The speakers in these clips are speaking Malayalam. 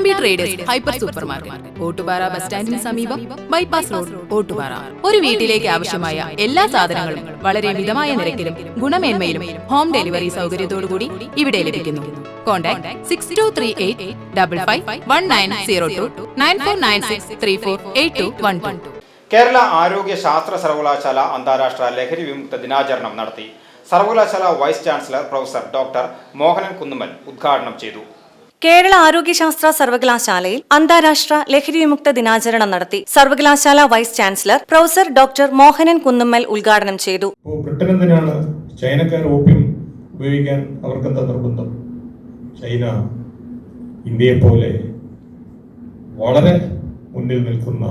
Pattambi traders hyper supermarket, Ottupara bus സ്റ്റാൻഡിന് സമീപം, ബൈപ്പാസ് റോഡ്, ഓട്ടുപാറ. ഒരു വീട്ടിലേക്ക് ആവശ്യമായ എല്ലാ സാധനങ്ങളും വളരെ മിതമായ നിരക്കിലും ഗുണമേന്മയിലും ഹോം ഡെലിവറി സൗകര്യത്തോടുകൂടി ഇവിടെ ലഭിക്കുന്നു. കോൺടാക്ട് 6238551902 9496348212. കേരള ആരോഗ്യ ശാസ്ത്ര സർവകലാശാല അന്താരാഷ്ട്ര ലഹരി വിമുക്ത ദിനാചരണം നടത്തി. സർവകലാശാല vice chancellor professor doctor Mohanan Kunnummal ഉദ്ഘാടനം ചെയ്തു. കേരള ആരോഗ്യശാസ്ത്ര സർവകലാശാലയിൽ അന്താരാഷ്ട്ര ലഹരി വിമുക്ത ദിനാചരണം നടത്തി. സർവകലാശാല vice chancellor professor doctor Mohanan Kunnummal ഉദ്ഘാടനം ചെയ്തു. ബ്രിട്ടൻ എന്തിനാണ് ചൈനക്കാർ ഓപ്യം ഉപയോഗിക്കാൻ അവർക്കെന്താ നിർബന്ധം? ചൈന ഇന്ത്യയെ പോലെ വളരെ മുന്നിൽ നിൽക്കുന്ന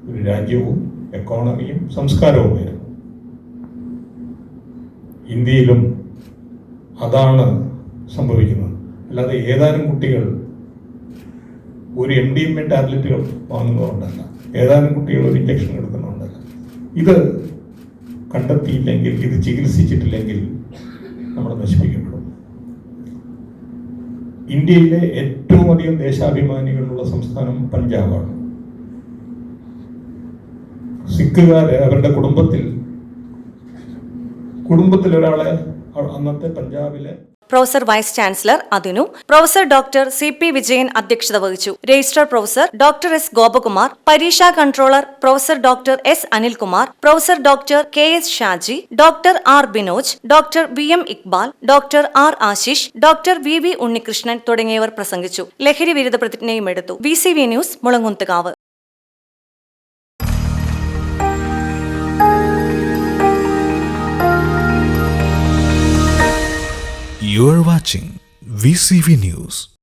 ഒരു രാജ്യവും എക്കോണമിയും സംസ്കാരവുമായിരുന്നു. ഇന്ത്യയിലും അതാണ് സംഭവിക്കുന്നത്. അല്ലാതെ ഏതാനും കുട്ടികൾ ഒരു MDMA ടാബ്ലറ്റുകൾ വാങ്ങുന്നതുകൊണ്ടല്ല, ഏതാനും കുട്ടികൾ ഒരു ഇഞ്ചക്ഷൻ എടുക്കുന്നതുകൊണ്ടല്ല. ഇത് കണ്ടെത്തിയില്ലെങ്കിൽ, ഇത് ചികിത്സിച്ചിട്ടില്ലെങ്കിൽ നമ്മൾ നശിപ്പിക്കപ്പെടും. ഇന്ത്യയിലെ ഏറ്റവും അധികം ദേശാഭിമാനികളുള്ള സംസ്ഥാനം പഞ്ചാബാണ്. സിഖുകാര് അവരുടെ കുടുംബത്തിൽ ഒരാളെ അന്നത്തെ പഞ്ചാബിലെ പ്രൊഫസർ വൈസ് ചാൻസലർ അതിനു, പ്രൊഫസർ ഡോക്ടർ CP വിജയൻ അധ്യക്ഷത വഹിച്ചു. Registrar professor doctor S Gopakumar, പരീക്ഷാ controller professor doctor S Anilkumar, professor doctor KS Shaji, doctor R Binoj, doctor VM Iqbal, doctor R Ashish, doctor VV Unnikrishnan തുടങ്ങിയവർ പ്രസംഗിച്ചു. ലഹരി വിരുദ്ധ പ്രതിജ്ഞയും എടുത്തു. VCV news, Mulankunnathukavu. You are watching VCV News.